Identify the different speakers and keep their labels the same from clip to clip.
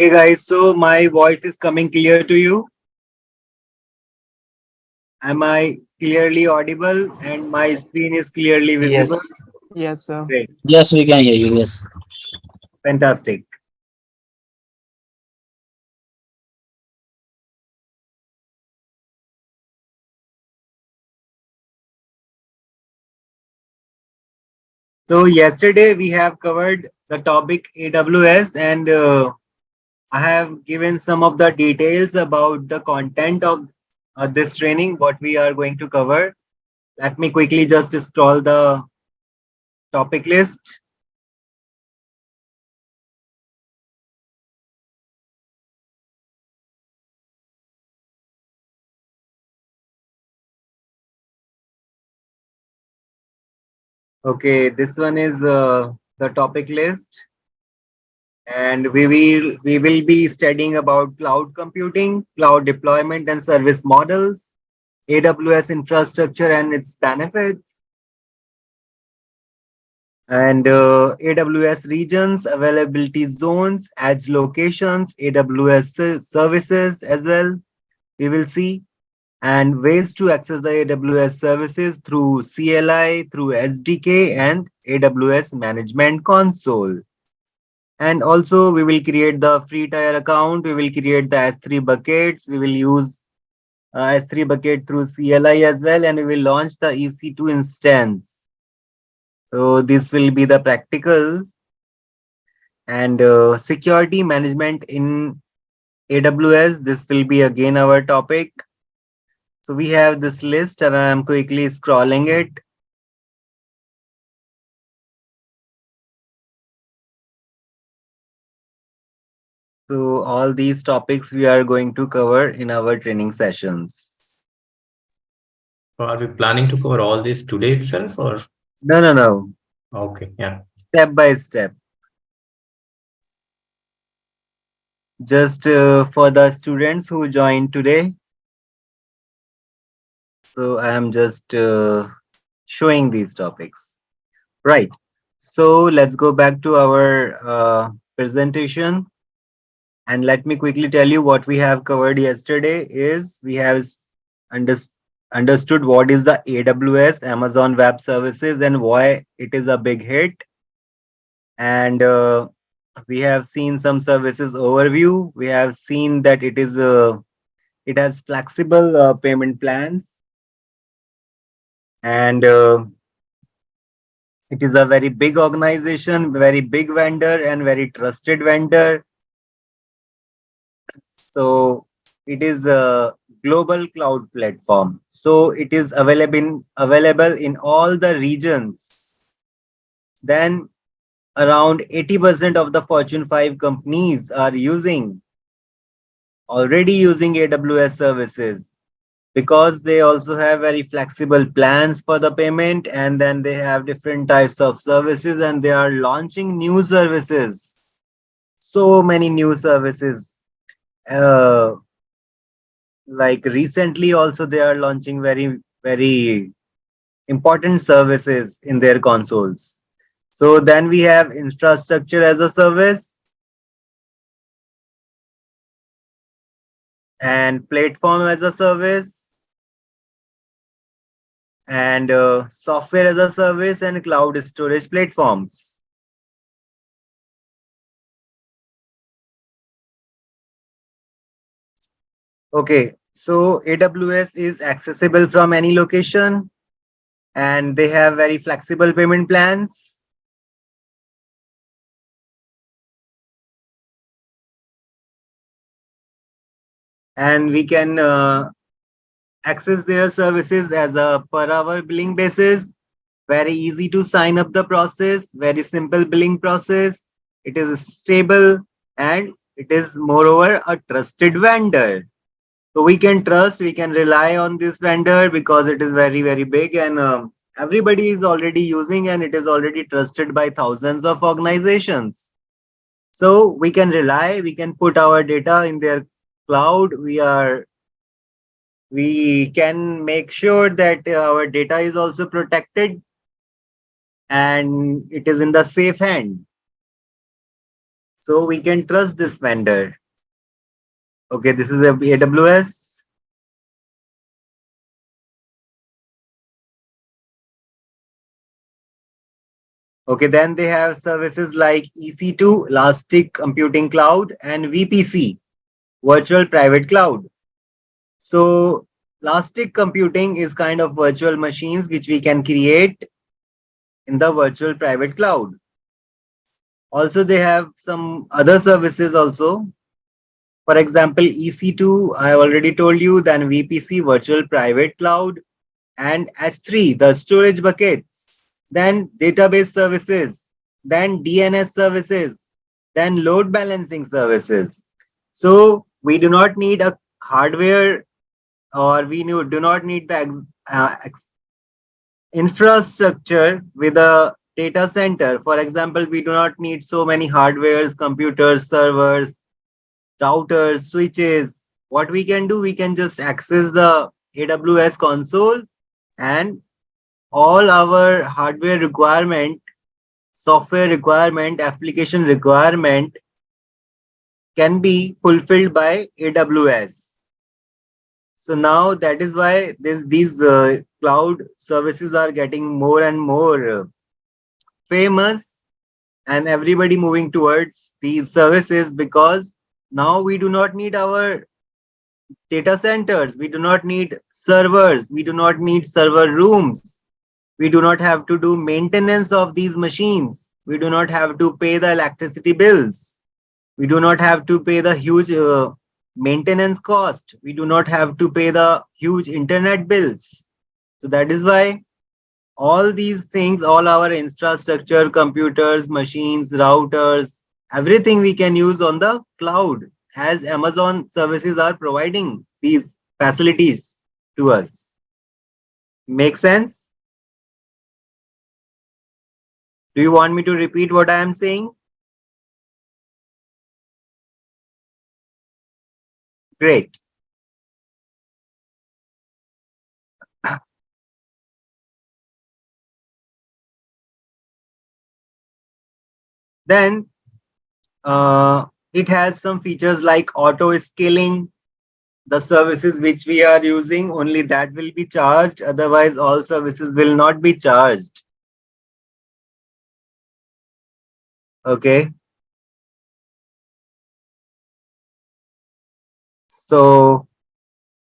Speaker 1: Okay, guys, so my voice is coming clear to you. Am I clearly audible and my screen is clearly visible?
Speaker 2: Yes.
Speaker 3: Yes, sir.
Speaker 1: Great,
Speaker 2: Yes, we can hear you. Yes.
Speaker 1: fantastic. So, yesterday we have covered the topic AWS and I have given some of the details about the content of this training, what we are going to cover. Let me quickly just scroll the topic list. Okay, this one is the topic list, and we will be studying about cloud computing, cloud deployment and service models, AWS infrastructure and its benefits, and AWS regions, availability zones, edge locations, AWS services as well. We will see and ways to access the AWS services through CLI, through SDK, and AWS Management Console. And also, we will create the free tier account. We will create the S3 buckets. We will use S3 bucket through CLI as well, and we will launch the EC2 instance. So this will be the practical and security management in AWS. This will be again our topic. So we have this list, and I am quickly scrolling it. So all these topics we are going to cover in our training sessions.
Speaker 4: So are we planning to cover all this today itself or?
Speaker 1: No, no, no.
Speaker 4: Okay, yeah.
Speaker 1: Step by step. Just for the students who joined today. So I am just showing these topics. Right. So let's go back to our presentation. And let me quickly tell you what we have covered yesterday is we have understood what is the AWS, Amazon Web Services, and why it is a big hit. And we have seen some services overview. We have seen that it has flexible payment plans, and it is a very big organization, very big vendor, and very trusted vendor. So it is a global cloud platform. So it is available in all the regions. Then around 80% of the Fortune 5 companies are already using AWS services because they also have very flexible plans for the payment, and then they have different types of services, and they are launching new services. So many new services. Uh, like recently also they are launching very important services in their consoles. So then we have infrastructure as a service and platform as a service and software as a service and cloud storage platforms. Okay, so AWS is accessible from any location and they have very flexible payment plans. And we can access their services as a per hour billing basis. Very easy to sign up the process, very simple billing process. It is stable and it is moreover a trusted vendor. So we can trust, we can rely on this vendor because it is very big and everybody is already using and it is already trusted by thousands of organizations. So we can rely, we can put our data in their cloud. We can make sure that our data is also protected and it is in the safe hand. So we can trust this vendor. Okay, this is a AWS. Okay, then they have services like EC2, Elastic Computing Cloud, and VPC, Virtual Private Cloud. So Elastic Computing is kind of virtual machines which we can create in the virtual private cloud. Also, they have some other services also. For example, EC2, I already told you, then VPC, Virtual Private Cloud, and S3, the storage buckets, then database services, then DNS services, then load balancing services. So we do not need a hardware, or do not need the infrastructure with a data center. For example, we do not need so many hardwares, computers, servers, routers, switches. What we can do, we can just access the AWS console, and all our hardware requirement, software requirement, application requirement can be fulfilled by AWS. So now that is why these cloud services are getting more and more famous, and everybody moving towards these services, because now we do not need our data centers, we do not need servers, we do not need server rooms, we do not have to do maintenance of these machines, we do not have to pay the electricity bills, we do not have to pay the huge maintenance cost, we do not have to pay the huge internet bills. So that is why all these things, all our infrastructure, computers, machines, routers, everything we can use on the cloud, as Amazon services are providing these facilities to us. Make sense? Do you want me to repeat what I am saying? Great. Then it has some features like auto scaling. The services which we are using, only that will be charged, otherwise all services will not be charged. Okay, so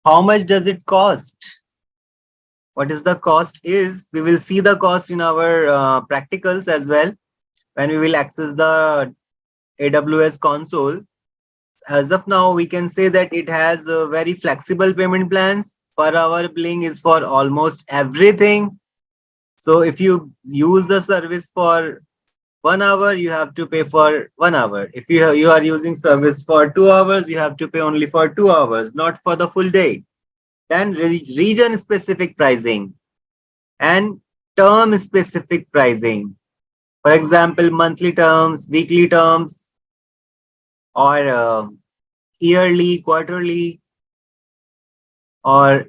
Speaker 1: how much does it cost? What is the cost is, we will see the cost in our practicals as well, when we will access the AWS console. As of now, we can say that it has very flexible payment plans. Per hour billing is for almost everything. So if you use the service for 1 hour, you have to pay for 1 hour. If you are using service for 2 hours, you have to pay only for 2 hours, not for the full day. Then region specific pricing and term specific pricing. For example, monthly terms, weekly terms, or yearly, quarterly, or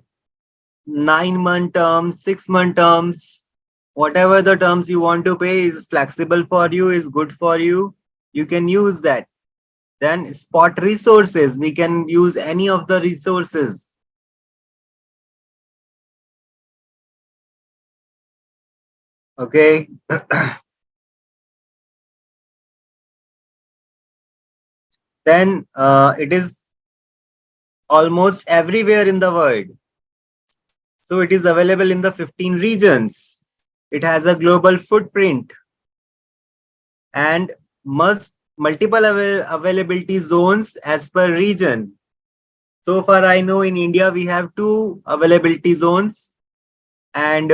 Speaker 1: 9-month terms, 6-month terms. Whatever the terms you want to pay is flexible for you, is good for you. You can use that. Then spot resources, we can use any of the resources. Okay. Then it is almost everywhere in the world. So it is available in the 15 regions. It has a global footprint and must multiple availability zones as per region. So far I know in India we have 2 availability zones, and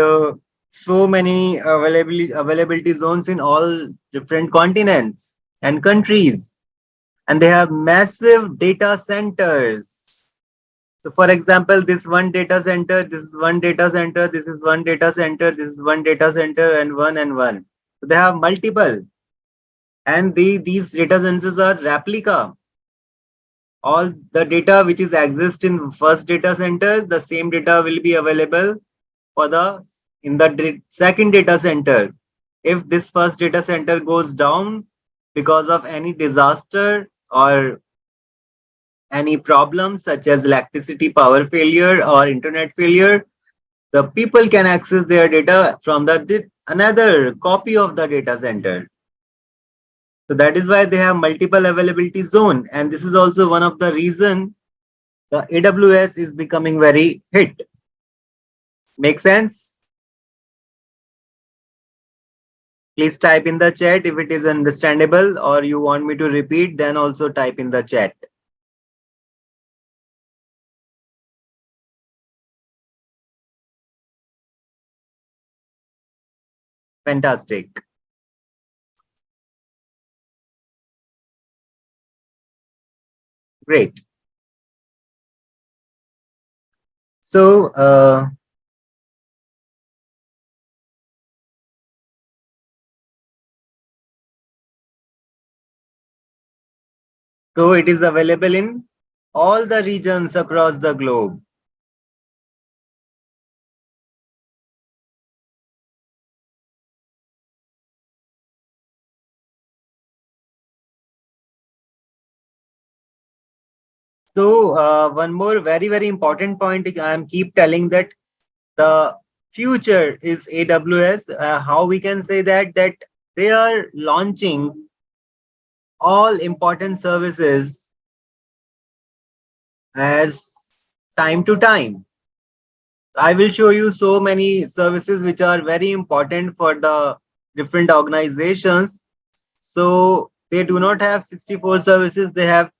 Speaker 1: so many availability zones in all different continents and countries, and they have massive data centers. So for example, this one data center, this is one data center, this is one data center, this is one data center, and one. So they have multiple, and these data centers are replica. All the data which is exist in first data centers, the same data will be available for the in the second data center. If this first data center goes down, because of any disaster or any problems such as electricity power failure or internet failure, the people can access their data from another copy of the data center. So that is why they have multiple availability zone, and this is also one of the reason the AWS is becoming very hit. Make sense? Please type in the chat if it is understandable, or you want me to repeat, then also type in the chat. Fantastic. Great. So, so it is available in all the regions across the globe. So, one more very important point I am keep telling that the future is AWS. How we can say that they are launching all important services as time to time. I will show you so many services which are very important for the different organizations. So they do not have 64 services, they have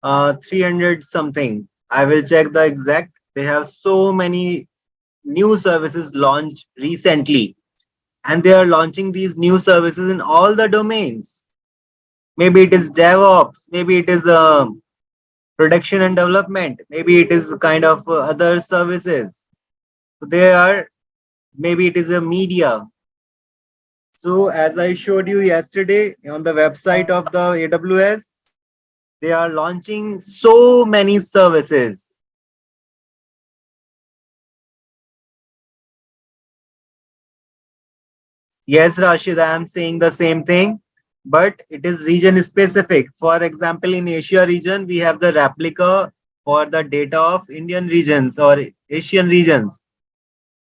Speaker 1: 300 something. I will check the exact. They have so many new services launched recently, and they are launching these new services in all the domains. Maybe it is DevOps, maybe it is production and development, maybe it is kind of other services. So they are, maybe it is a media. So as I showed you yesterday on the website of the AWS, they are launching so many services. Yes, Rashid, I am saying the same thing, but it is region specific. For example, in Asia region, we have the replica for the data of Indian regions or Asian regions.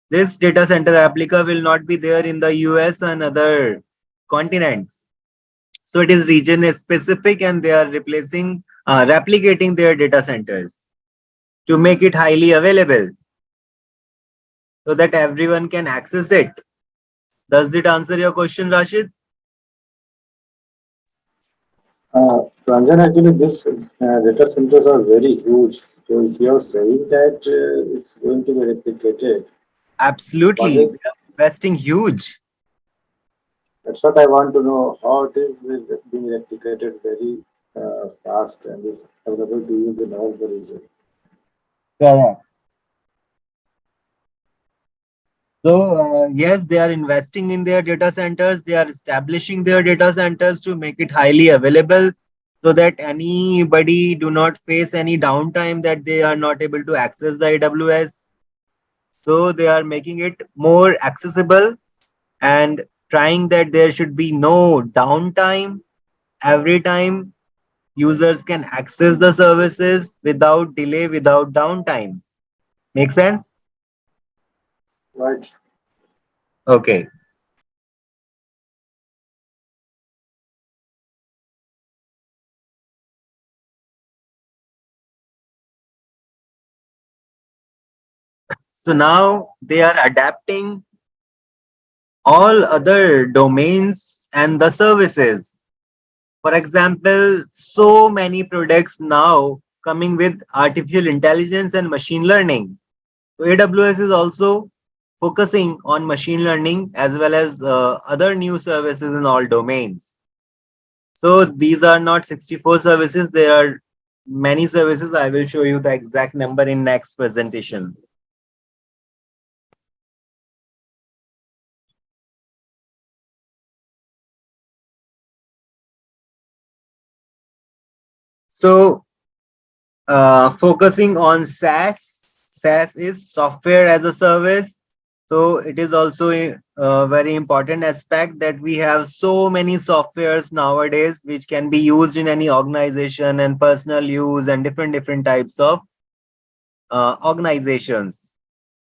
Speaker 1: This data center replica will not be there in the US and other continents. So it is region specific, and they are replicating their data centers to make it highly available so that everyone can access it. Does it answer your question, Rashid?
Speaker 2: Ranjan, actually, this data centers are very huge. So if you are saying that it's going to be replicated, what
Speaker 1: Absolutely.
Speaker 2: is,
Speaker 1: We are investing huge.
Speaker 2: that's what I want to know. How it is being replicated very fast and is available to use in all the region.
Speaker 1: Correct. So, yes, they are investing in their data centers. They are establishing their data centers to make it highly available so that anybody do not face any downtime that they are not able to access the AWS. So they are making it more accessible and trying that there should be no downtime. Every time users can access the services without delay, without downtime. Make sense?
Speaker 2: Right.
Speaker 1: Okay. So now they are adapting all other domains and the services. For example, so many products now coming with artificial intelligence and machine learning. So AWS is also focusing on machine learning as well as other new services in all domains. So these are not 64 services, there are many services. I will show you the exact number in next presentation. So focusing on SaaS. SaaS is software as a service. So it is also a very important aspect that we have so many softwares nowadays which can be used in any organization and personal use and different types of organizations.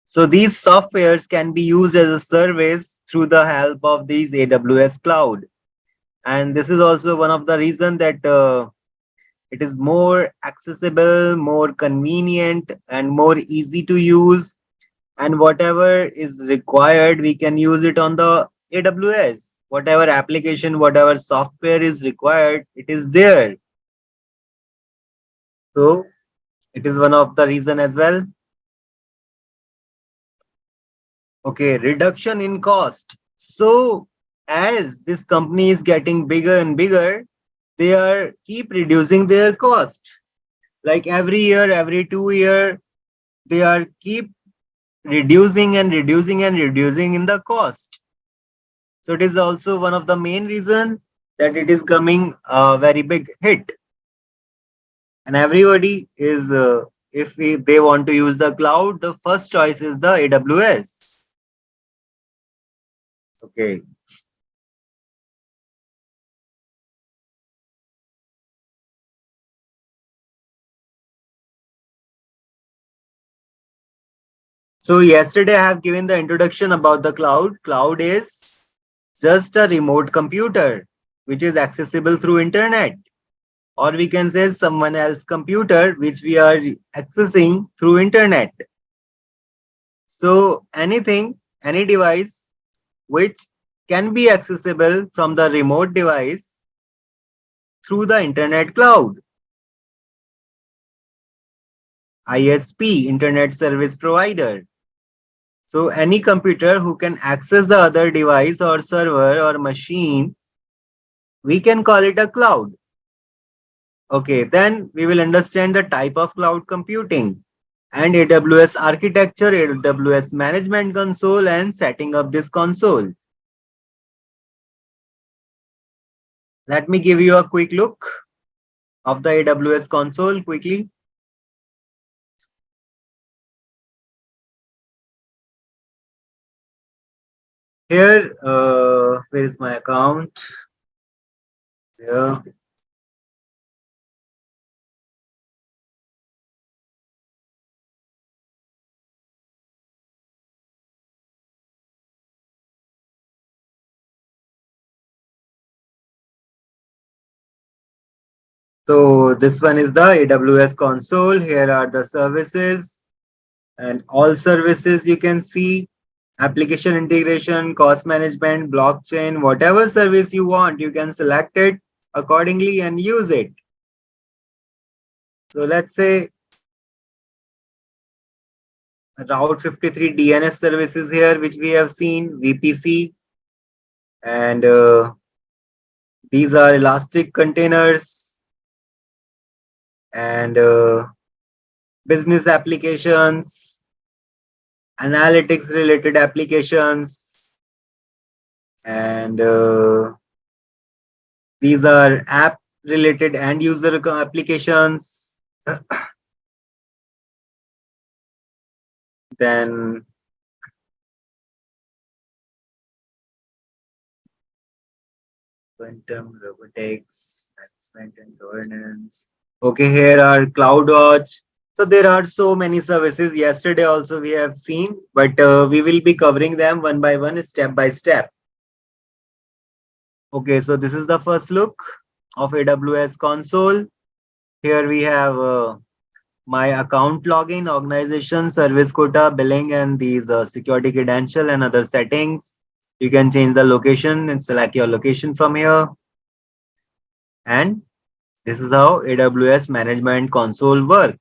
Speaker 1: So these softwares can be used as a service through the help of these AWS cloud. And this is also one of the reason that it is more accessible, more convenient, and more easy to use. And whatever is required, we can use it on the AWS. Whatever application, whatever software is required, it is there. So it is one of the reason as well. Okay, reduction in cost. So as this company is getting bigger and bigger, they are keep reducing their cost. Like every year, every 2 year, they are keep reducing and reducing and reducing in the cost. So it is also one of the main reason that it is coming a very big hit. And everybody is, if they want to use the cloud, the first choice is the AWS. Okay. So yesterday I have given the introduction about the cloud. Cloud is just a remote computer which is accessible through internet, or we can say someone else's computer which we are accessing through internet. So anything, any device which can be accessible from the remote device through the internet cloud. ISP, Internet Service Provider. So any computer who can access the other device or server or machine, we can call it a cloud. Okay, then we will understand the type of cloud computing and AWS architecture, AWS management console, and setting up this console. Let me give you a quick look of the AWS console quickly. Here, where is my account? Here. So this one is the AWS console. Here are the services and all services you can see. Application integration, cost management, blockchain, whatever service you want, you can select it accordingly and use it. So let's say Route 53 DNS services here, which we have seen, VPC, and these are elastic containers and business applications, analytics related applications, and these are app related end user applications. Then quantum robotics, management and governance. Okay, here are CloudWatch. So there are so many services. Yesterday also we have seen, but we will be covering them one by one, step by step. Okay, so this is the first look of AWS console. Here we have my account login, organization, service quota, billing, and these security credential and other settings. You can change the location and select your location from here. And this is how AWS management console work.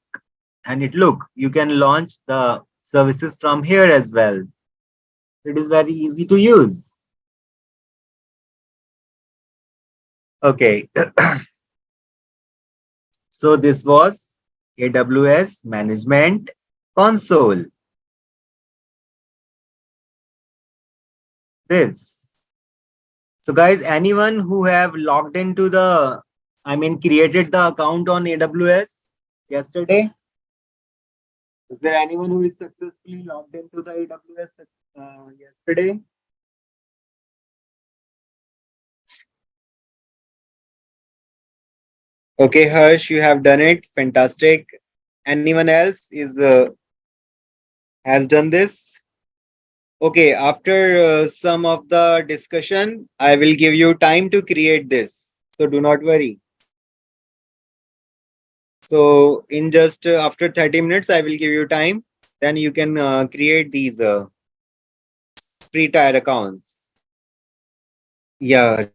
Speaker 1: And it look, you can launch the services from here as well. It is very easy to use. Okay. So this was AWS management console. This. So guys, anyone who have logged into the, created the account on AWS yesterday? Is there anyone who is successfully logged into the AWS yesterday? Okay, Harsh, you have done it. Fantastic. Anyone else is has done this? Okay, after some of the discussion, I will give you time to create this. So do not worry. So in just after 30 minutes, I will give you time. Then you can create these free tier accounts. Yeah, right.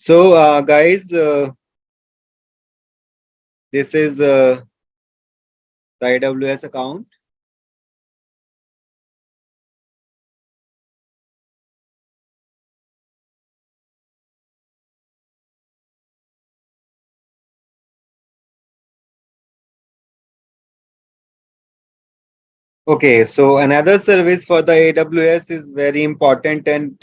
Speaker 1: So guys, this is the AWS account. Okay, so another service for the AWS is very important and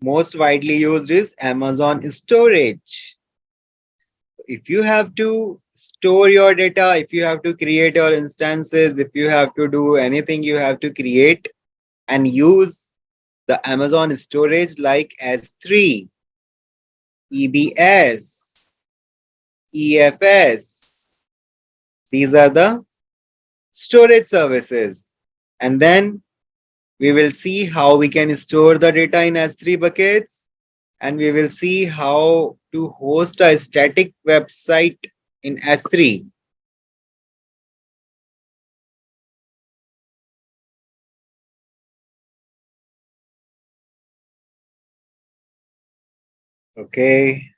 Speaker 1: most widely used is Amazon storage. If you have to store your data, if you have to create your instances, if you have to do anything, you have to create and use the Amazon storage like S3, EBS, EFS. These are the storage services. And then we will see how we can store the data in S3 buckets, and we will see how to host a static website in S3. Okay.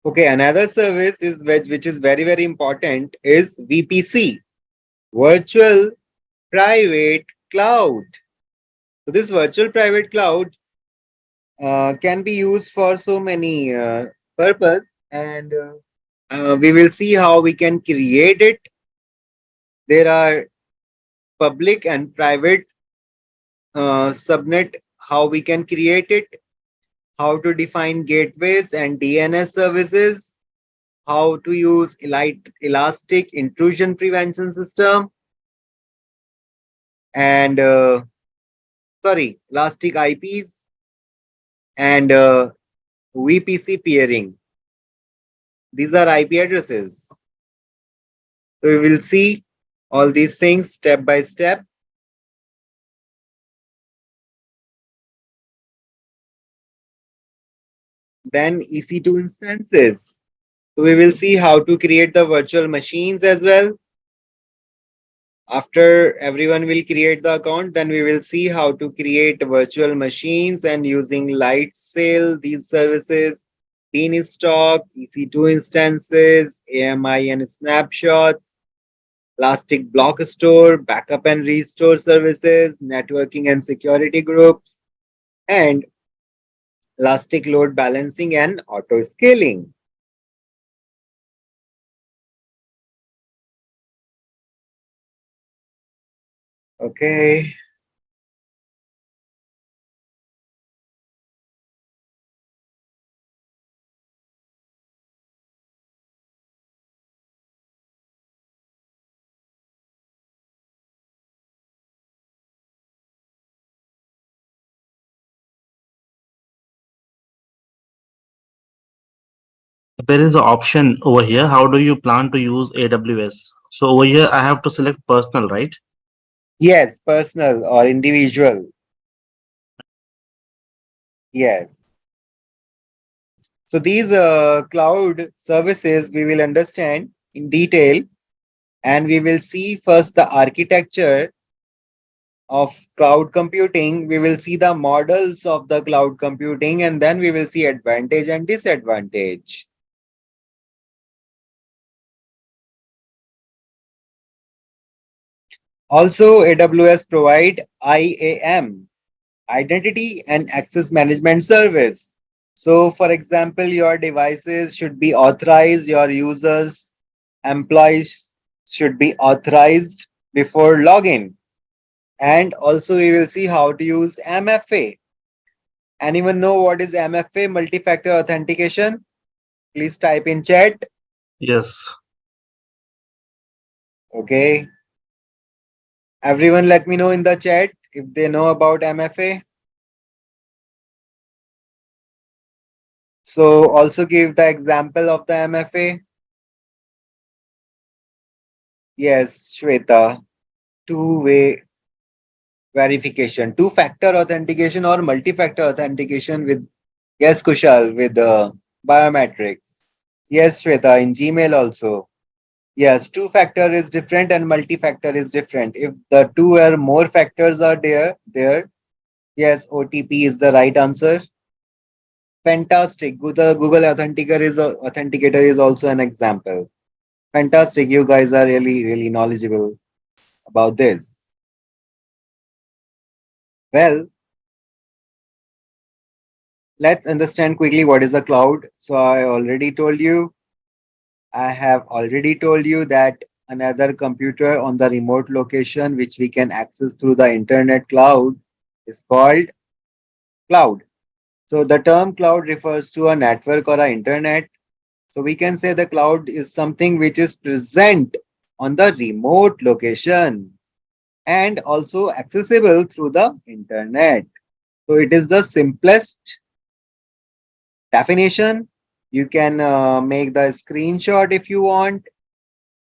Speaker 1: Okay, another service is which is very important is VPC, Virtual Private Cloud. So this virtual private cloud can be used for so many purpose, and we will see how we can create it. There are public and private subnet, how we can create it, how to define gateways and DNS services, how to use elastic intrusion prevention system, and elastic IPs, and VPC peering. These are IP addresses. So we will see all these things step by step. Then EC2 instances. So we will see how to create the virtual machines as well. After everyone will create the account, then we will see how to create virtual machines and using Lightsail, these services, Beanstalk, EC2 instances, AMI and snapshots, Elastic Block Store, backup and restore services, networking and security groups, and Elastic Load Balancing and auto scaling. Okay.
Speaker 3: There is an option over here. How do you plan to use AWS? So over here, I have to select personal, right?
Speaker 1: Yes, personal or individual. Yes. So these cloud services we will understand in detail, and we will see first the architecture of cloud computing. We will see the models of the cloud computing, and then we will see advantage and disadvantage. Also, AWS provide IAM, Identity and Access Management Service. So, for example, your devices should be authorized, your users, employees should be authorized before login. And also, we will see how to use MFA. Anyone know what is MFA, multi-factor authentication? Please type in chat.
Speaker 3: Yes.
Speaker 1: Okay. Everyone let me know in the chat if they know about MFA. So also give the example of the MFA. Yes, Shweta. Two-way verification, two-factor authentication or multi-factor authentication with, yes, Kushal, with biometrics. Yes, Shweta, in Gmail also. Yes, two-factor is different and multi-factor is different. If the two or more factors are there, yes, OTP is the right answer. Fantastic. Google Authenticator is also an example. Fantastic. You guys are really, really knowledgeable about this. Well, let's understand quickly what is a cloud. So I have already told you that another computer on the remote location which we can access through the internet cloud is called cloud. So the term cloud refers to a network or a internet. So we can say the cloud is something which is present on the remote location and also accessible through the internet. So it is the simplest definition. You can make the screenshot if you want,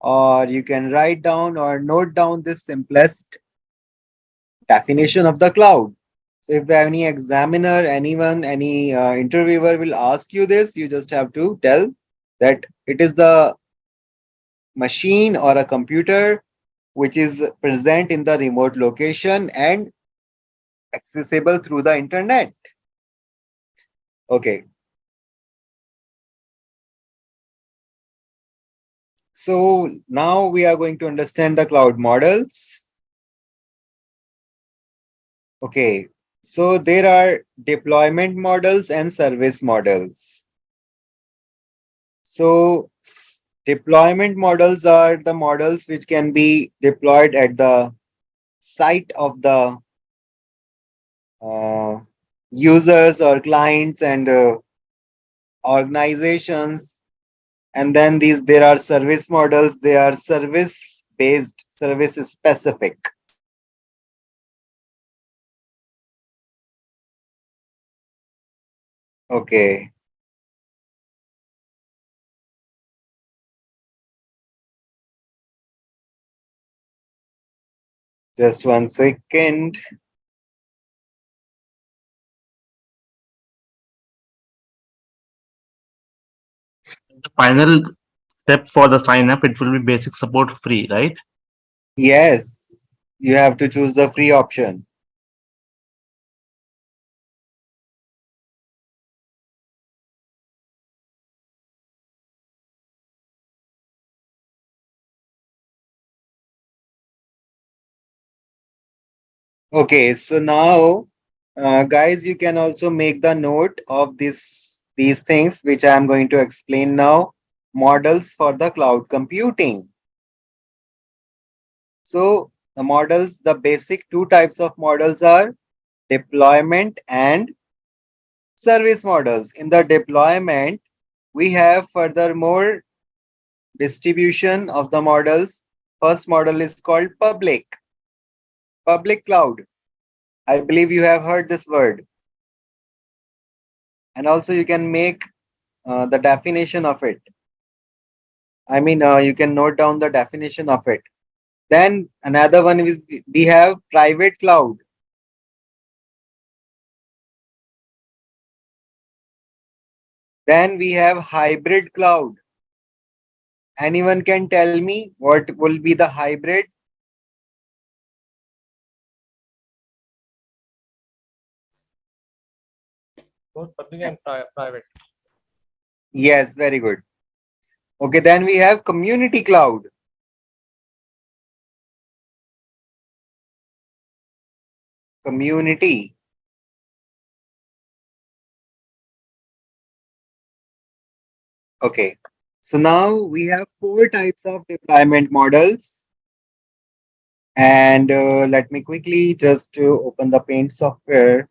Speaker 1: or you can write down or note down this simplest definition of the cloud. So if any examiner, anyone, any interviewer will ask you this, you just have to tell that it is the machine or a computer which is present in the remote location and accessible through the internet. Okay. So now we are going to understand the cloud models. Okay. So there are deployment models and service models. So deployment models are the models which can be deployed at the site of the uh, users or clients and organizations. And then there are service models. They are service based, service specific. Okay. Just 1 second.
Speaker 3: The final step for the sign up, it will be basic support free, right?
Speaker 1: Yes, you have to choose the free option. Okay, so now, guys, you can also make the note of these things which I am going to explain now. Models for the cloud computing. So The models, the basic two types of models are deployment and service models. In the deployment, we have furthermore distribution of the models. First model is called public cloud. I believe you have heard this word. And also you can make the definition of it. I mean, you can note down the definition of it. Then another one is we have private cloud. Then we have hybrid cloud. Anyone can tell me what will be the hybrid?
Speaker 5: Both public and private.
Speaker 1: Yes, very good. Okay, then we have community cloud. Community. Okay. So now we have four types of deployment models. And let me quickly just open the Paint software.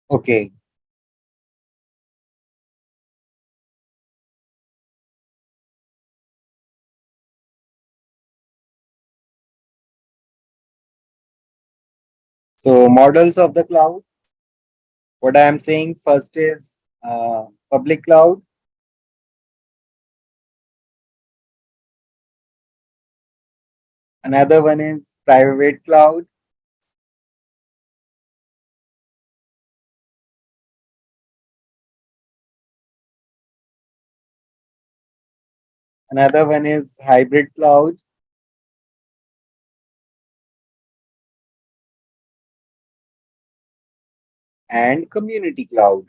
Speaker 1: Okay. So models of the cloud. What I am saying first is public cloud. Another one is private cloud. Another one is hybrid cloud. And community cloud.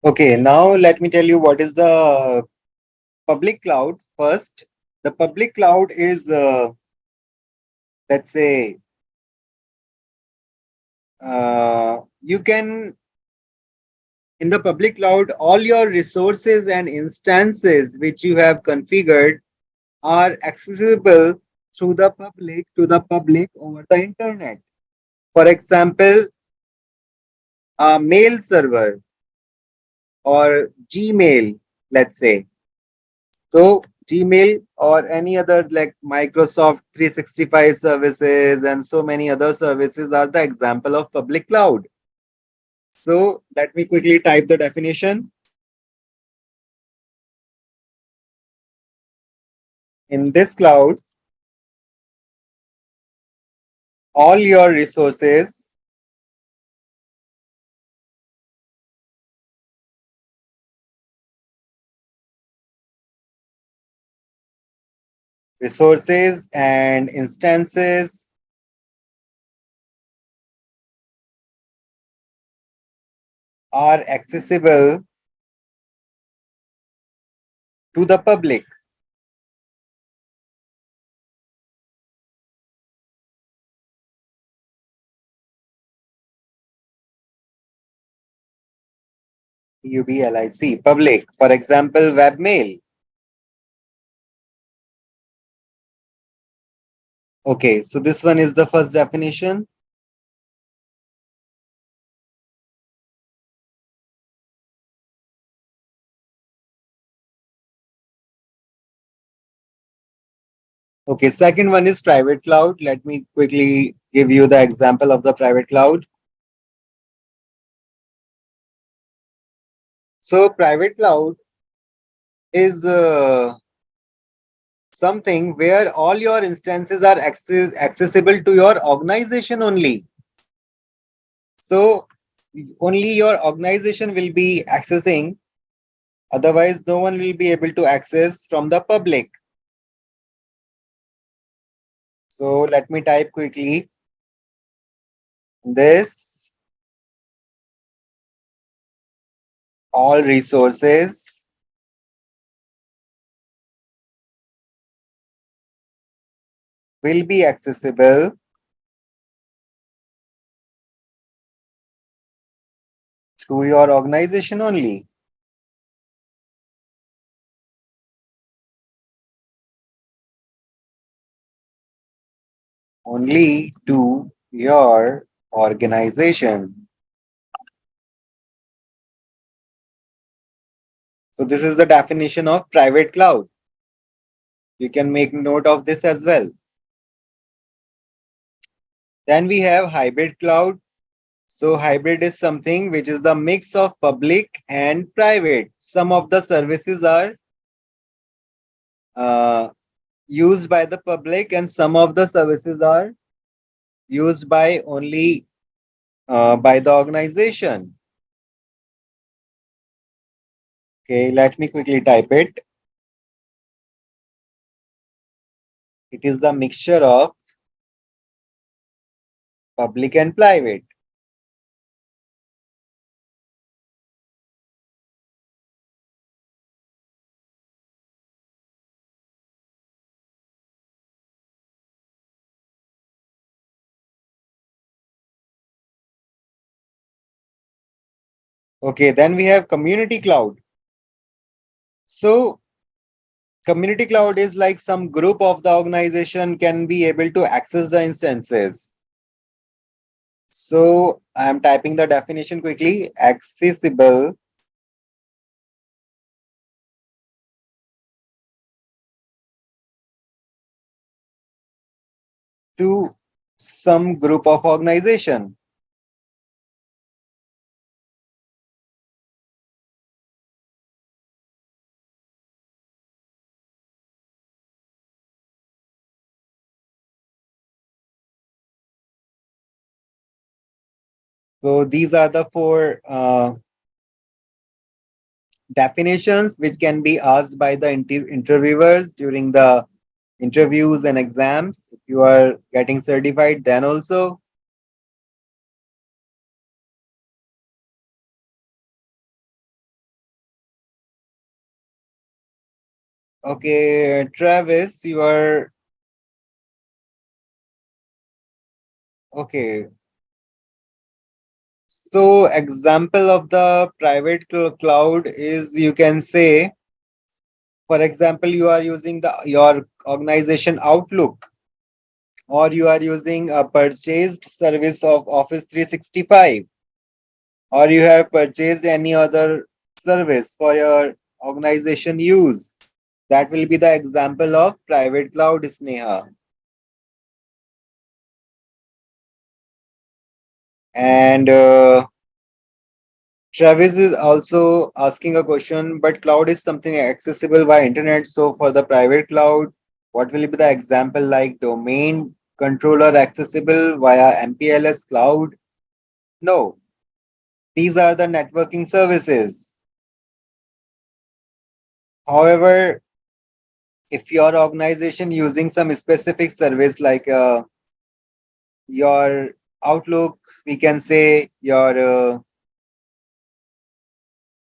Speaker 1: Okay, now let me tell you what is the public cloud. First, the public cloud is, let's say, you can, in the public cloud, all your resources and instances which you have configured are accessible through the public to the public over the internet. For example, a mail server or Gmail, let's say. So Gmail or any other like Microsoft 365 services and so many other services are the example of public cloud. So let me quickly type the definition. In this cloud, all your resources and instances are accessible to the public. PUBLIC, public. For example, webmail. Okay, so this one is the first definition. Okay, second one is private cloud. Let me quickly give you the example of the private cloud. So private cloud is something where all your instances are accessible to your organization only. So only your organization will be accessing, otherwise no one will be able to access from the public. So let me type quickly. This all resources will be accessible through your organization only. Only to your organization. So this is the definition of private cloud. You can make note of this as well. Then we have hybrid cloud. So hybrid is something which is the mix of public and private. Some of the services are uh, used by the public and some of the services are used by only by the organization. Okay, let me quickly type it. It is the mixture of public and private. Okay, then we have community cloud. So community cloud is like some group of the organization can be able to access the instances. So I am typing the definition quickly. Accessible to some group of organization. So these are the four definitions which can be asked by the interviewers during the interviews and exams. If you are getting certified, then also. Okay, Travis, you are okay. So example of the private cloud is, you can say, for example, you are using your organization Outlook, or you are using a purchased service of Office 365, or you have purchased any other service for your organization use. That will be the example of private cloud, Sneha. And Travis is also asking a question, but cloud is something accessible by internet. So for the private cloud, what will be the example like domain controller accessible via MPLS cloud? No, these are the networking services. However, if your organization using some specific service like your Outlook, we can say your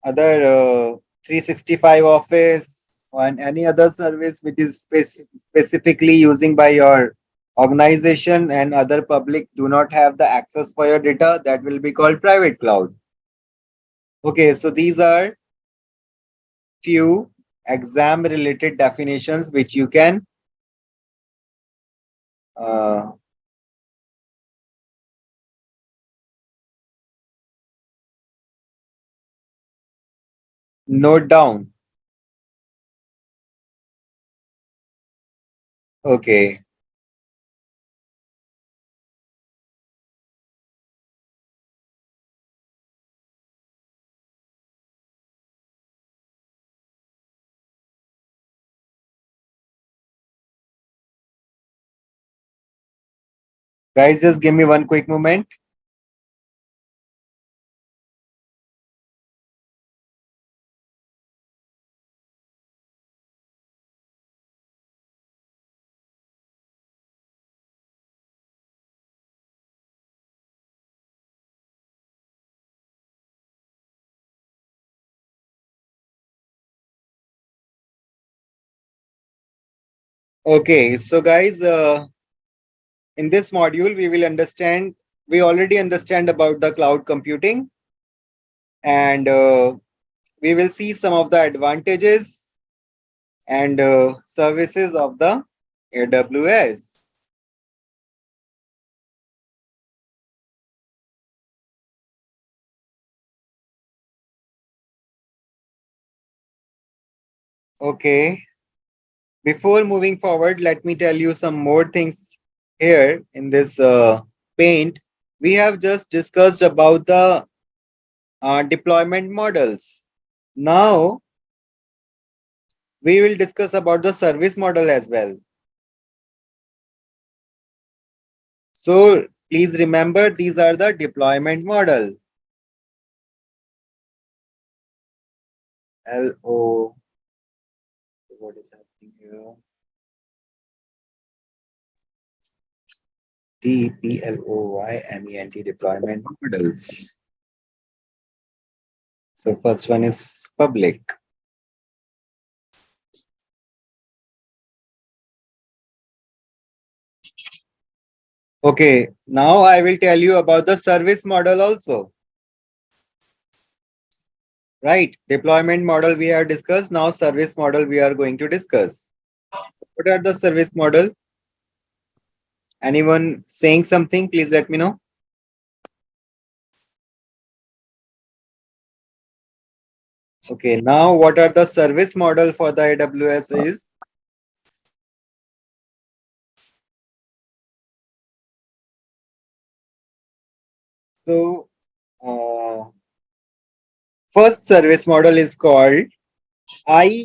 Speaker 1: other 365 Office and any other service which is specifically using by your organization and other public do not have the access for your data, that will be called private cloud. Okay, so these are few exam related definitions which you can uh, note down. Okay. Guys, just give me one quick moment. Okay, so guys, in this module, we already understand about the cloud computing, and we will see some of the advantages and services of the AWS. Okay, before moving forward, let me tell you some more things here in this paint. We have just discussed about the deployment models. Now, we will discuss about the service model as well. So please remember, these are the deployment model. LO. What is happening here? DEPLOYMENT deployment models. So first one is public. Okay, now I will tell you about the service model also. Right, deployment model we have discussed. Now service model we are going to discuss. What are the service model? Anyone saying something? Please let me know. Okay, now what are the service model for the AWS is? So, first service model is called IaaS.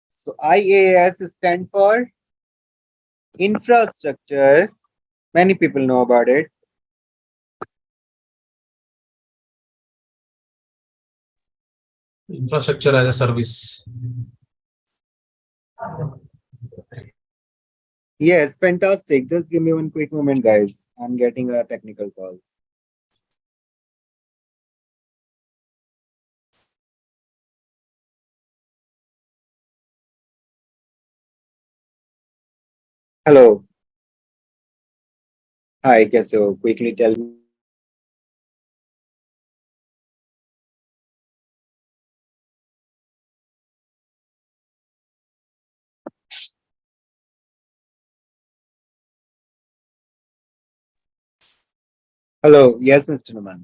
Speaker 1: So IaaS stand for infrastructure. Many people know about it.
Speaker 5: Infrastructure as a service.
Speaker 1: Yes, fantastic. Just give me one quick moment, guys. I'm getting a technical call. Hello. Hi, कैसे हो? Quickly tell me. Hello. Yes, Mr. Numan.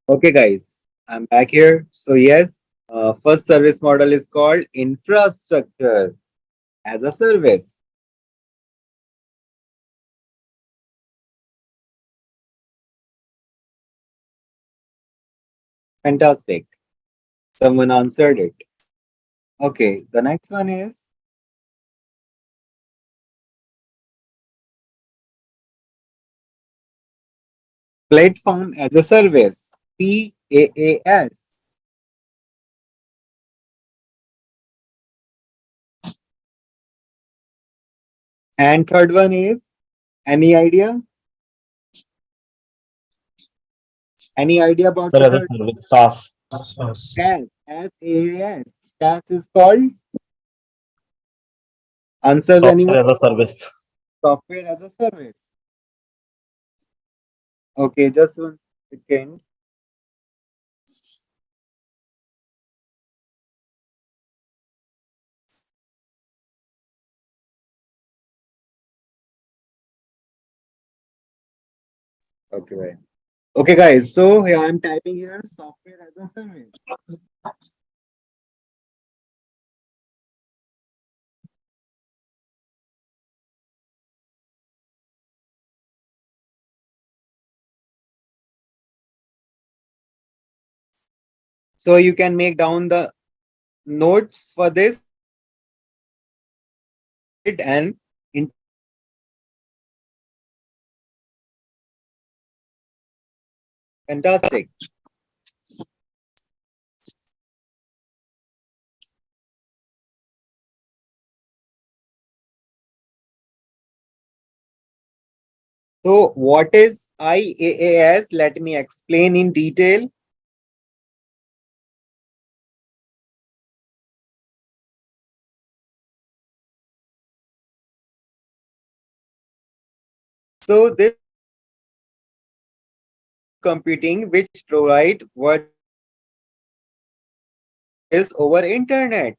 Speaker 1: Okay, guys. I'm back here. So yes, first service model is called infrastructure as a service. Fantastic. Someone answered it. Okay, the next one is platform as a service, PaaS. And third one is, any idea? Any idea about the
Speaker 3: Well, as a
Speaker 1: third?
Speaker 3: service, SaaS.
Speaker 1: SaaS, SaaS. SaaS is called, answers anyone?
Speaker 3: Software as a service.
Speaker 1: Software as a service. Okay, just one second. Okay, right. Okay, guys. So here I'm typing here software as a service. So you can make down the notes for this and fantastic. So what is IaaS? Let me explain in detail. So this computing which provide what is over internet.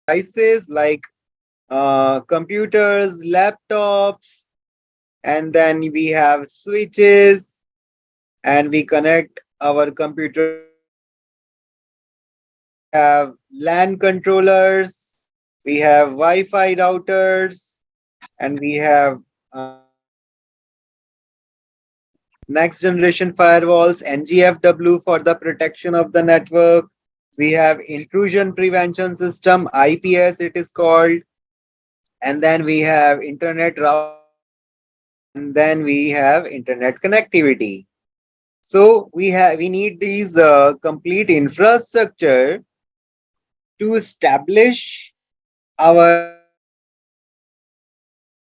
Speaker 1: Devices like computers, laptops, and then we have switches, and we connect our computer. Have LAN controllers, we have Wi-Fi routers, and we have next generation firewalls, NGFW for the protection of the network. We have intrusion prevention system, IPS it is called, and then we have internet route, and then we have internet connectivity. So we need these complete infrastructure to establish our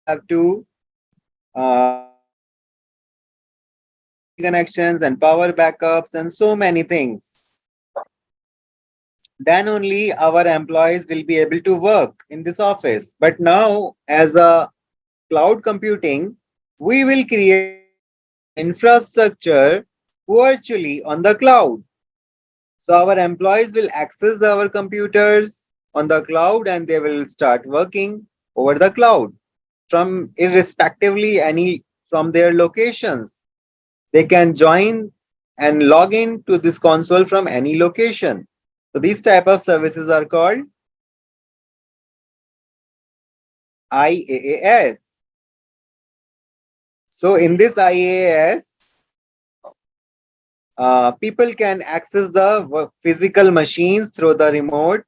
Speaker 1: have to uh, connections and power backups and so many things. Then only our employees will be able to work in this office. But now, as a cloud computing, we will create infrastructure virtually on the cloud. So our employees will access our computers on the cloud and they will start working over the cloud from irrespectively any from their locations. They can join and log in to this console from any location. So these type of services are called IaaS. So in this IaaS, people can access the physical machines through the remote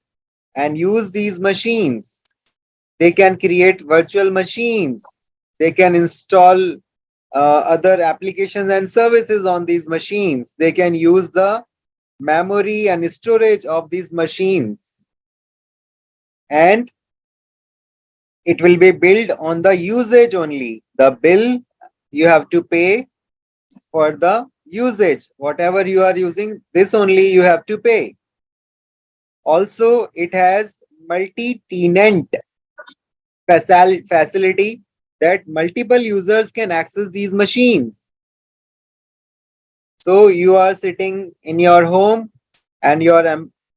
Speaker 1: and use these machines. They can create virtual machines. They can install other applications and services on these machines. They can use the memory and storage of these machines. And it will be billed on the usage only. The bill you have to pay for the usage. Whatever you are using, this only you have to pay. Also, it has multi-tenant facility that multiple users can access these machines. So you are sitting in your home and your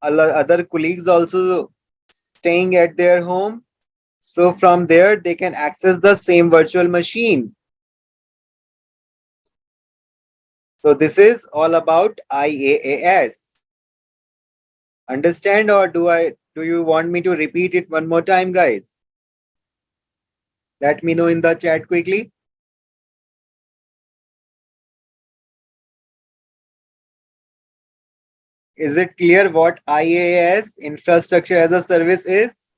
Speaker 1: other colleagues also staying at their home. So from there, they can access the same virtual machine. So this is all about IaaS. Understand, or do you want me to repeat it one more time, guys? Let me know in the chat quickly. Is it clear what IaaS, infrastructure as a service, is?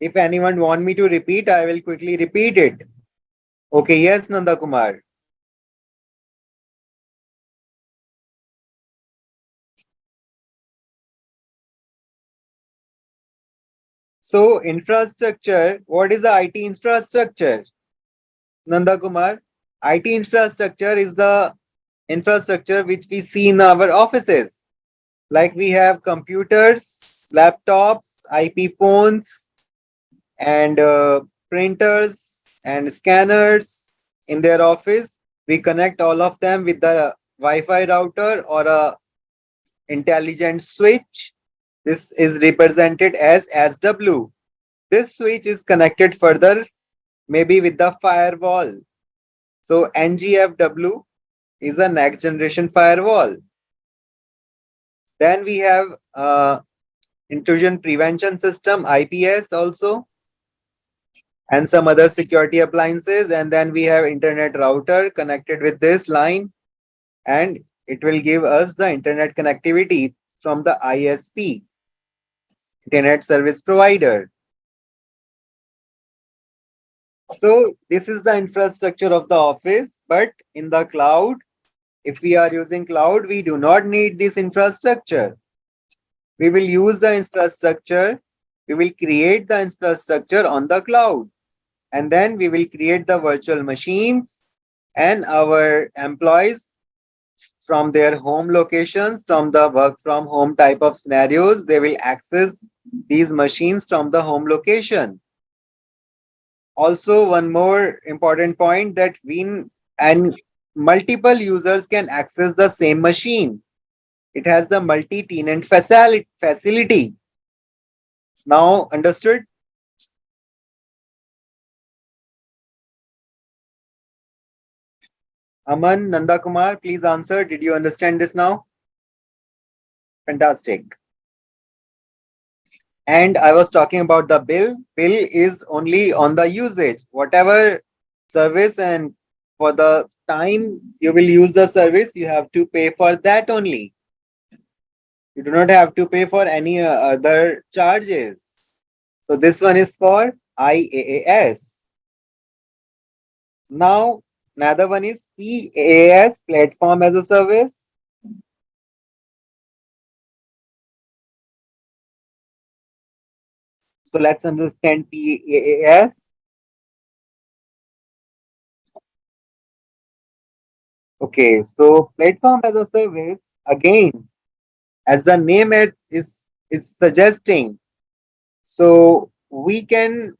Speaker 1: If anyone want me to repeat, I will quickly repeat it. Okay, yes, Nanda Kumar. So infrastructure, what is the IT infrastructure? Nanda Kumar, IT infrastructure is the infrastructure which we see in our offices. Like we have computers, laptops, IP phones, and printers and scanners in their office. We connect all of them with the Wi-Fi router or a intelligent switch. This is represented as SW. This switch is connected further, maybe with the firewall. So NGFW is a next generation firewall. Then we have intrusion prevention system, IPS also. and some other security appliances. And then we have internet router connected with this line, and it will give us the internet connectivity from the ISP, internet service provider. So this is the infrastructure of the office, but in the cloud, if we are using cloud, we do not need this infrastructure. We will use the infrastructure, we will create the infrastructure on the cloud, and then we will create the virtual machines, and our employees from their home locations, from the work from home type of scenarios, they will access these machines from the home location. Also, one more important point that we and multiple users can access the same machine. It has the multi-tenant facility. Now understood? Aman, Nanda Kumar, please answer. Did you understand this now? Fantastic. And I was talking about the bill. Bill is only on the usage. Whatever service and for the time you will use the service, you have to pay for that only. You do not have to pay for any other charges. So this one is for IaaS. Now, another one is PaaS, platform as a service. So let's understand PaaS. Okay, so platform as a service, again, as the name is suggesting, so we can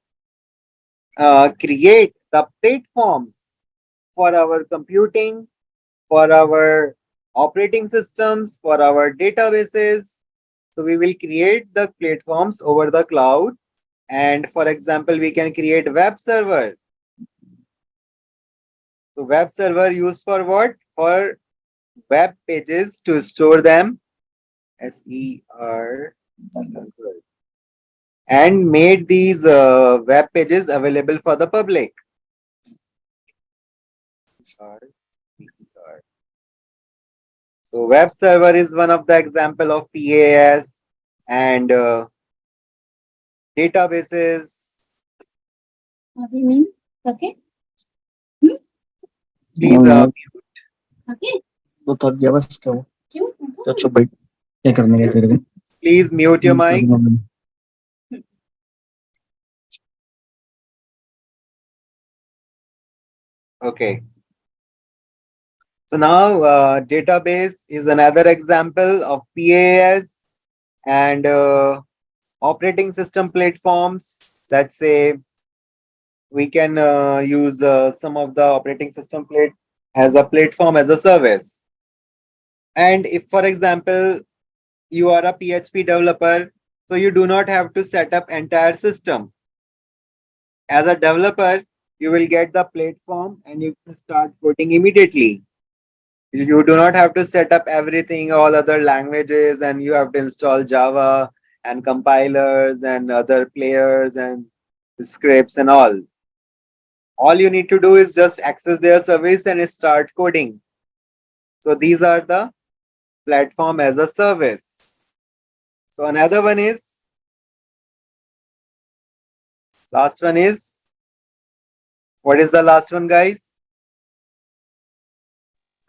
Speaker 1: create the platforms for our computing, for our operating systems, for our databases. So we will create the platforms over the cloud. And for example, we can create web server. So web server used for what? For web pages to store them. SER server. And made these web pages available for the public. So web server is one of the example of PaaS, and databases.
Speaker 6: What do you mean? Okay.
Speaker 1: Please
Speaker 6: Okay.
Speaker 3: तो थक गया बस क्या हुआ?
Speaker 6: क्यों?
Speaker 3: तो चुप बैठ क्या करने गए तेरे को?
Speaker 1: please mute your mic. Okay. So now database is another example of PaaS, and operating system platforms. Let's say we can use some of the operating system plate as a platform as a service. And if, for example, you are a PHP developer, so you do not have to set up entire system. As a developer, you will get the platform and you can start coding immediately. You do not have to set up everything, all other languages, and you have to install Java and compilers and other players and scripts and all. All you need to do is just access their service and start coding. So these are the platform as a service. So another one is, last one is, what is the last one, guys?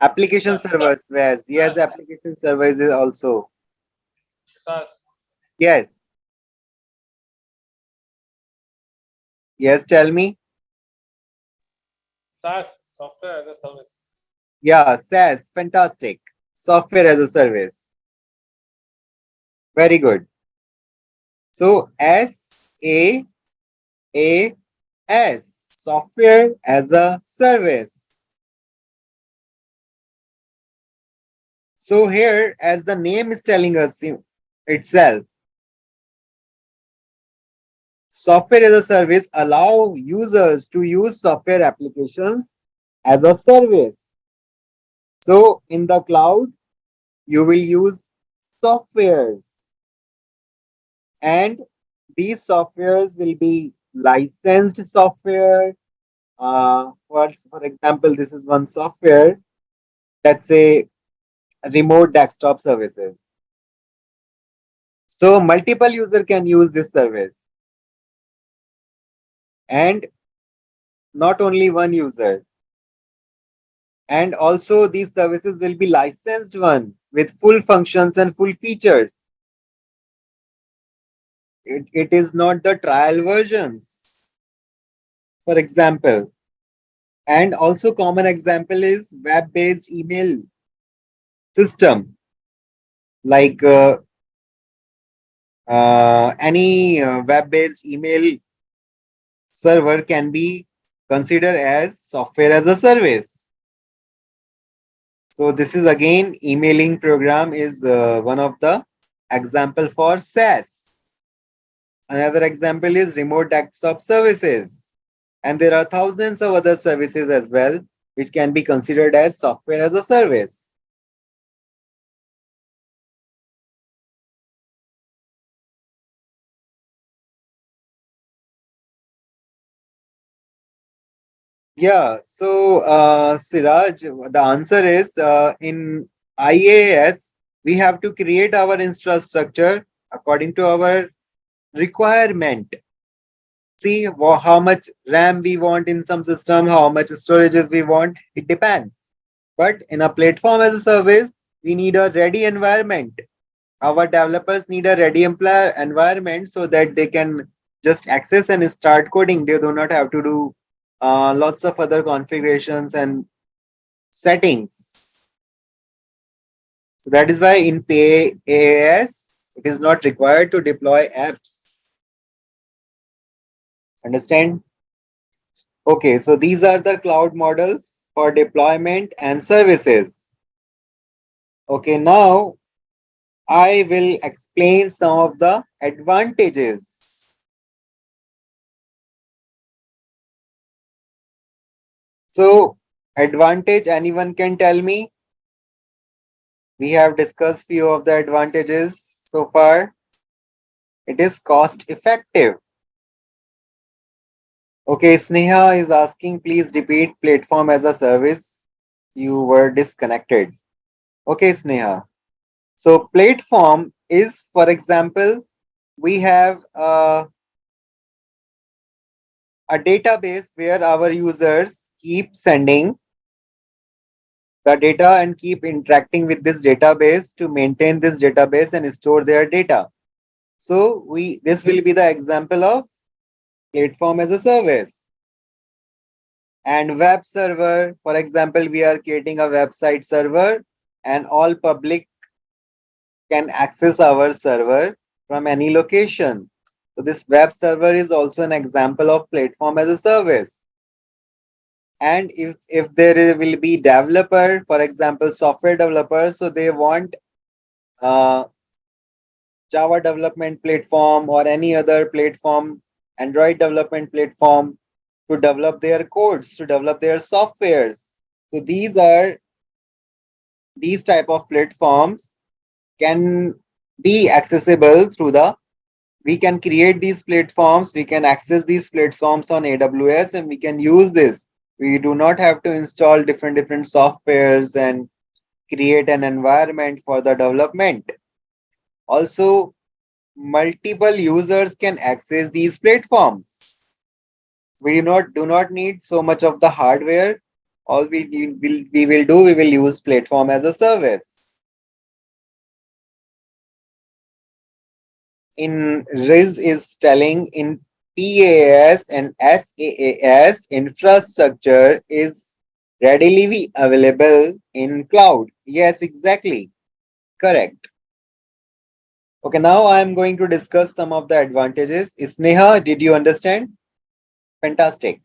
Speaker 1: Application servers. Yes, application servers is also.
Speaker 5: SaaS.
Speaker 1: Yes. Yes, tell me.
Speaker 5: SaaS, software as a service.
Speaker 1: Yeah, SaaS, fantastic. Software as a service. Very good. So SaaS, software as a service. So here, as the name is telling us itself, software as a service allow users to use software applications as a service. So in the cloud, you will use softwares, and these softwares will be licensed software. For example, this is one software. Let's say remote desktop services. So multiple user can use this service, and not only one user. And also these services will be licensed one with full functions and full features. It is not the trial versions, for example. And also common example is web-based email system, like any web-based email server can be considered as software as a service. So this is again emailing program is one of the example for SaaS. Another example is remote desktop services. And there are thousands of other services as well, which can be considered as software as a service. Yeah, so Siraj, the answer is in IaaS, we have to create our infrastructure according to our requirement. See how much RAM we want in some system, how much storages we want, it depends. But in a platform as a service, we need a ready environment. Our developers need a ready environment so that they can just access and start coding. They do not have to do lots of other configurations and settings. So that is why in PaaS, it is not required to deploy apps. Understand? Okay, so these are the cloud models for deployment and services. Okay, now I will explain some of the advantages. So, advantage, anyone can tell me? We have discussed few of the advantages so far. It is cost effective. Okay, Sneha is asking, please repeat platform as a service. You were disconnected. Okay, Sneha. So platform is, for example, we have a database where our users keep sending the data and keep interacting with this database to maintain this database and store their data. So this will be the example of platform as a service. And web server, for example, we are creating a website server and all public can access our server from any location. So this web server is also an example of platform as a service. And if will be developer, for example, software developer, so they want Java development platform or any other platform, Android development platform to develop their codes, to develop their softwares. So these type of platforms can be accessible through we can create these platforms, we can access these platforms on AWS and we can use this. We do not have to install different softwares and create an environment for the development. Also, multiple users can access these platforms. We do not need so much of the hardware. All we will use platform as a service. In Riz is telling in PaaS and SaaS infrastructure is readily available in cloud. Yes, exactly. Correct. Okay, now I am going to discuss some of the advantages. Sneha, did you understand? Fantastic.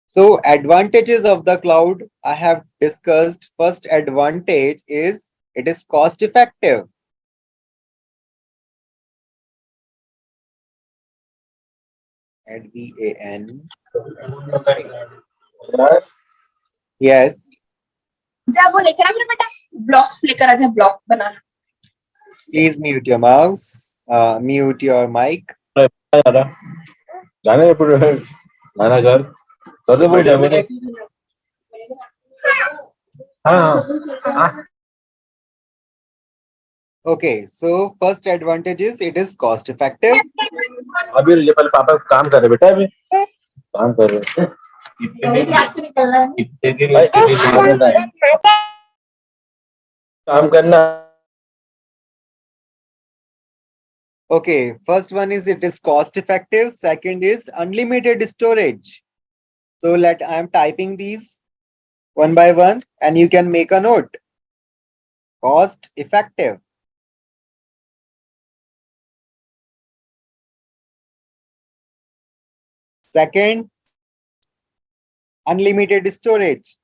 Speaker 1: So advantages of the cloud I have discussed. First advantage is it is cost effective. ADVAN. Yes.
Speaker 7: जा वो लेकर आ मेरा बेटा blocks लेकर आ जा block बना
Speaker 1: Please mute your mouse. Mute your mic.
Speaker 8: जाने ఇప్పుడు నానా సార్ చదువుకుంటే
Speaker 1: Okay, so first advantage is it is cost effective.
Speaker 8: अभी ये पहले पापा काम कर रहे बेटा अभी काम कर रहे कितने दिन लगते हैं काम करना
Speaker 1: Okay, first one is it is cost effective. Second is unlimited storage. So I am typing these one by one and you can make a note. Cost effective. Second, unlimited storage.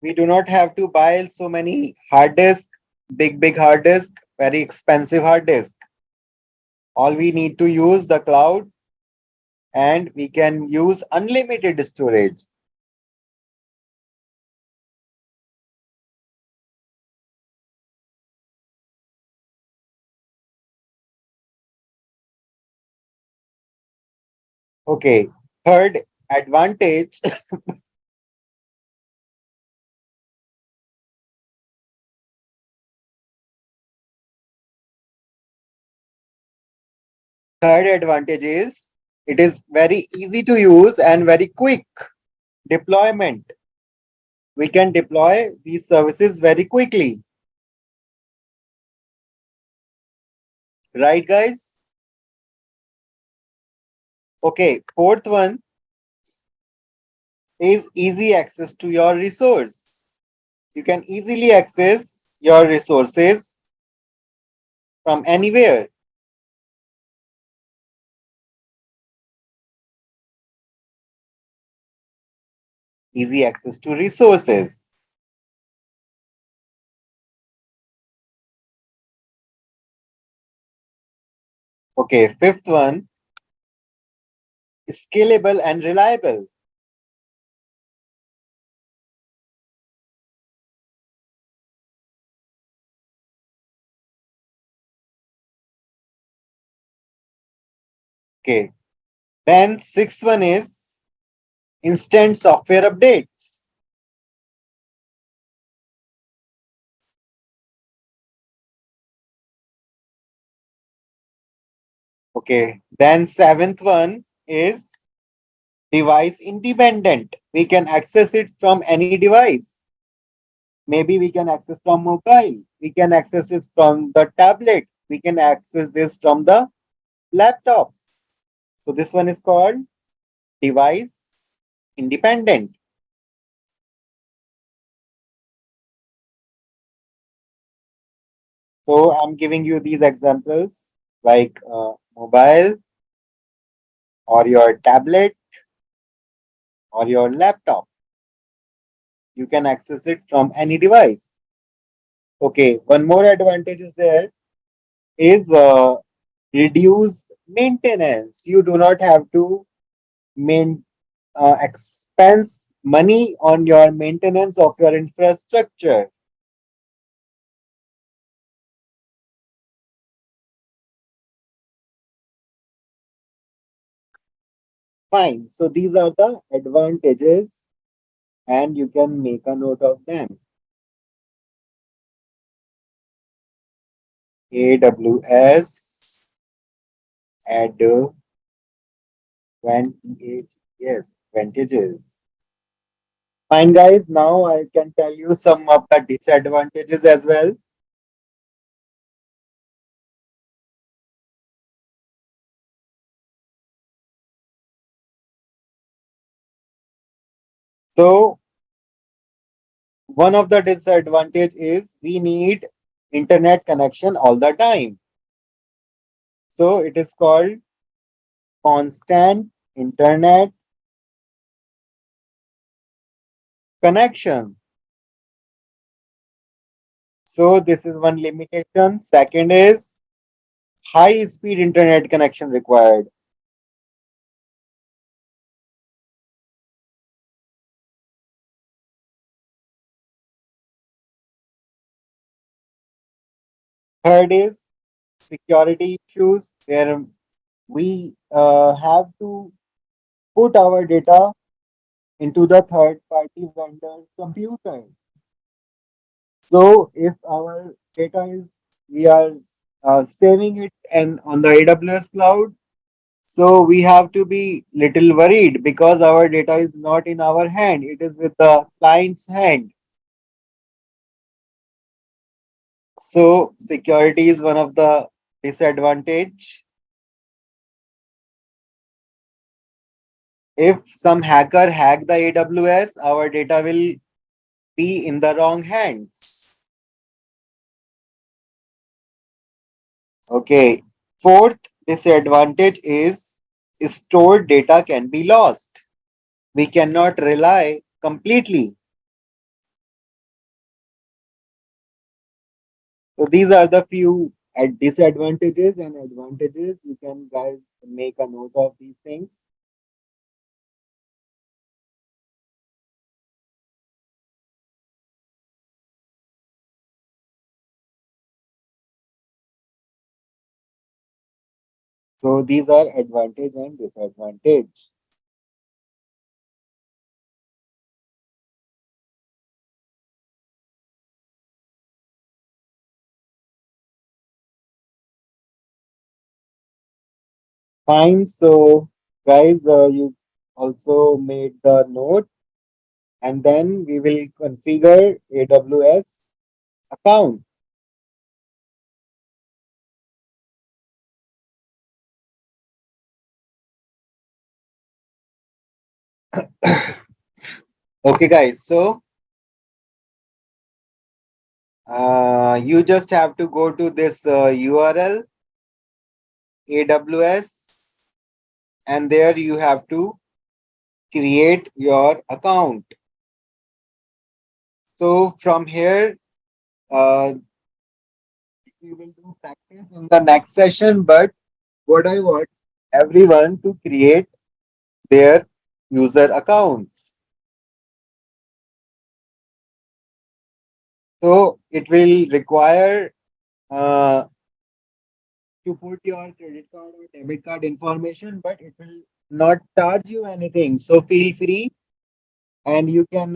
Speaker 1: We do not have to buy so many hard disk, big hard disk, very expensive hard disk. All we need to use the cloud and we can use unlimited storage. Okay, third advantage. Third advantage is it is very easy to use and very quick deployment. We can deploy these services very quickly. Right, guys? Okay, fourth one is easy access to your resource. You can easily access your resources from anywhere. Easy access to resources. Okay, fifth one, scalable and reliable. Okay, then sixth one is instant software updates. Okay, then seventh one is device independent. We can access it from any device. Maybe we can access from mobile. We can access it from the tablet. We can access this from the laptops. So this one is called device independent. So I'm giving you these examples like mobile or your tablet or your laptop. You can access it from any device. Okay, one more advantage is there is reduce maintenance. You do not have to expense money on your maintenance of your infrastructure. Fine. So these are the advantages and you can make a note of them. AWS advantages. Yes, advantages. Fine, guys. Now I can tell you some of the disadvantages as well. So one of the disadvantage is we need internet connection all the time. So it is called constant internet connection. So this is one limitation. Second is high speed internet connection required. Third is security issues. There we have to put our data into the third party vendor's computer. So if our data is, we are saving it and on the AWS cloud, so we have to be little worried because our data is not in our hand, it is with the client's hand. So security is one of the disadvantage. If some hacker hack the AWS, our data will be in the wrong hands. Okay. Fourth disadvantage is stored data can be lost. We cannot rely completely. So these are the few disadvantages and advantages. You can guys make a note of these things. So these are advantage and disadvantage. Fine. So guys, you also made the note and then we will configure AWS account. Okay guys, so you just have to go to this URL AWS and there you have to create your account. So from here, we will do practice in the next session, but what I want everyone to create their user accounts. So it will require to put your credit card or debit card information, but it will not charge you anything. So feel free and you can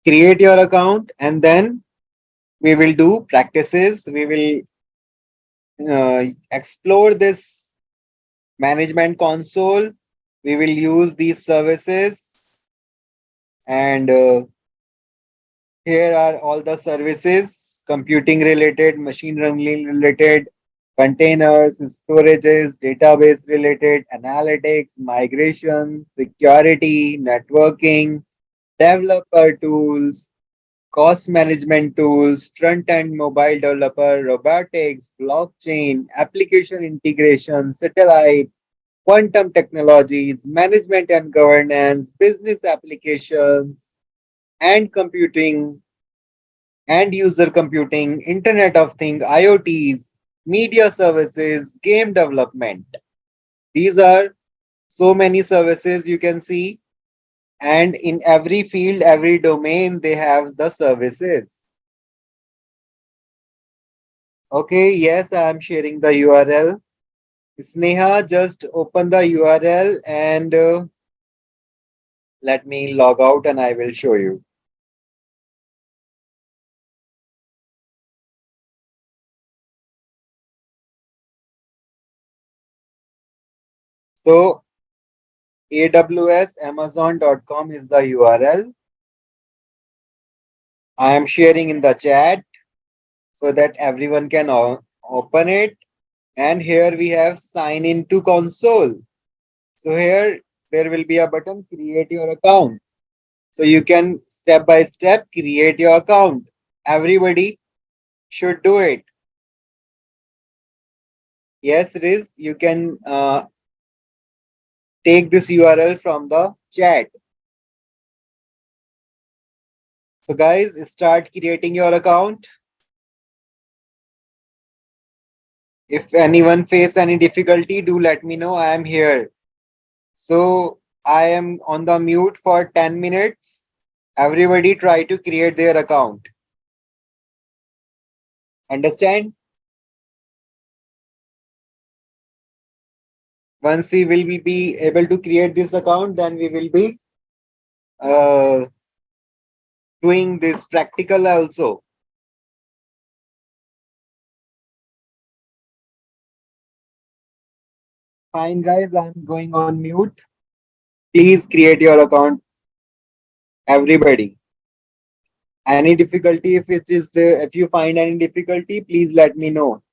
Speaker 1: create your account and then we will do practices. We will explore this management console. We will use these services and here are all the services, computing related, machine learning related, containers, storages, database related, analytics, migration, security, networking, developer tools, cost management tools, front-end mobile developer, robotics, blockchain, application integration, satellite, quantum technologies, management and governance, business applications, and computing, and user computing, Internet of Things, IoTs, media services, game development. These are so many services you can see, and in every field, every domain, they have the services. Okay, yes, I am sharing the URL. Sneha, just open the URL and let me log out and I will show you. So awsamazon.com is the URL. I am sharing in the chat so that everyone can open it. And here we have sign into console. So here there will be a button create your account. So you can step by step create your account. Everybody should do it. Yes, Riz, you can take this URL from the chat. So guys, start creating your account. If anyone face any difficulty, do let me know. I am here. So I am on the mute for 10 minutes. Everybody try to create their account. Understand? Once we will be able to create this account, then we will be uh, doing this practical also. Fine, guys, I'm going on mute. Please create your account, everybody. Any difficulty, if you find any difficulty, please let me know.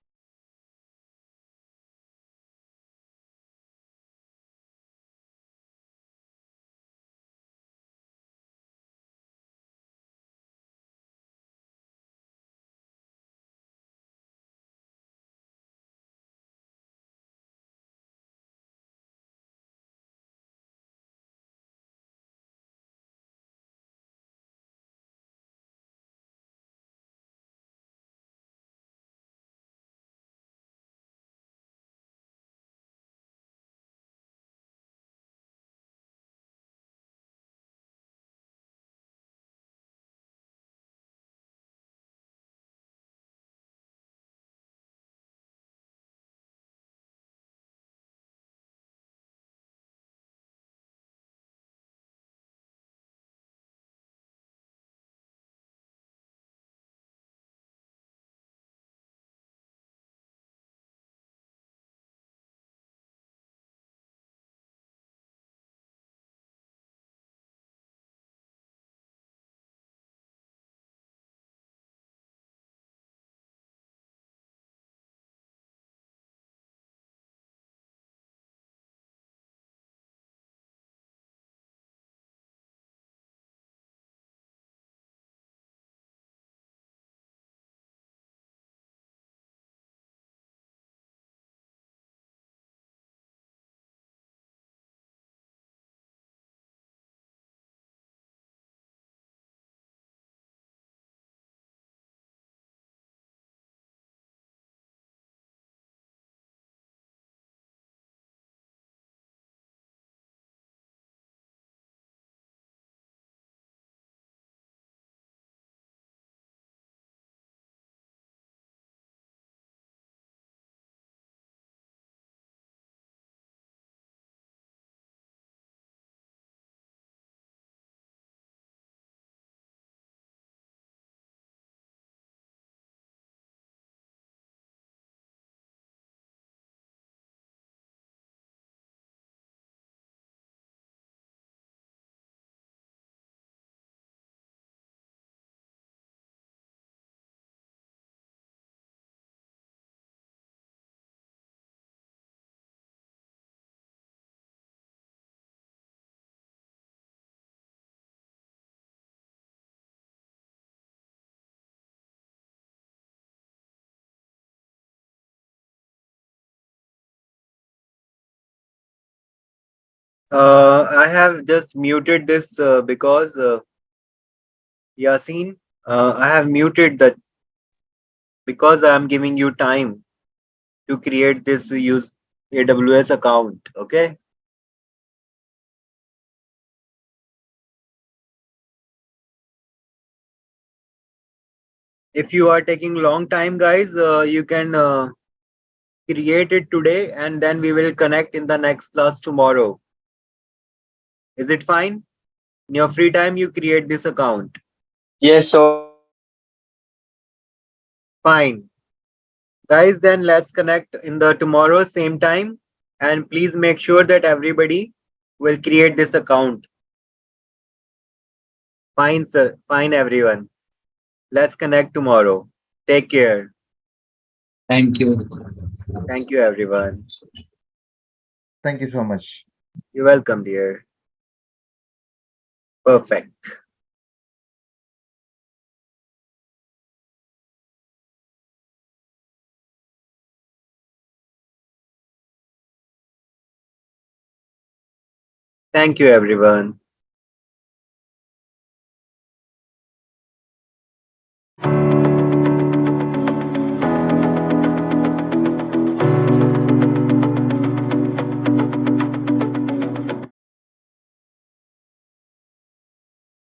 Speaker 1: I have just muted this because Yasin, I have muted that because I am giving you time to create this use AWS account. Okay. If you are taking long time, guys, you can create it today and then we will connect in the next class tomorrow. Is it fine? In your free time, you create this account.
Speaker 8: Yes, so
Speaker 1: Fine. Guys, then let's connect in the tomorrow same time. And please make sure that everybody will create this account. Fine, sir. Fine, everyone. Let's connect tomorrow. Take care.
Speaker 9: Thank you.
Speaker 1: Thank you, everyone.
Speaker 10: Thank you so much.
Speaker 1: You're welcome, dear. Perfect. Thank you, everyone.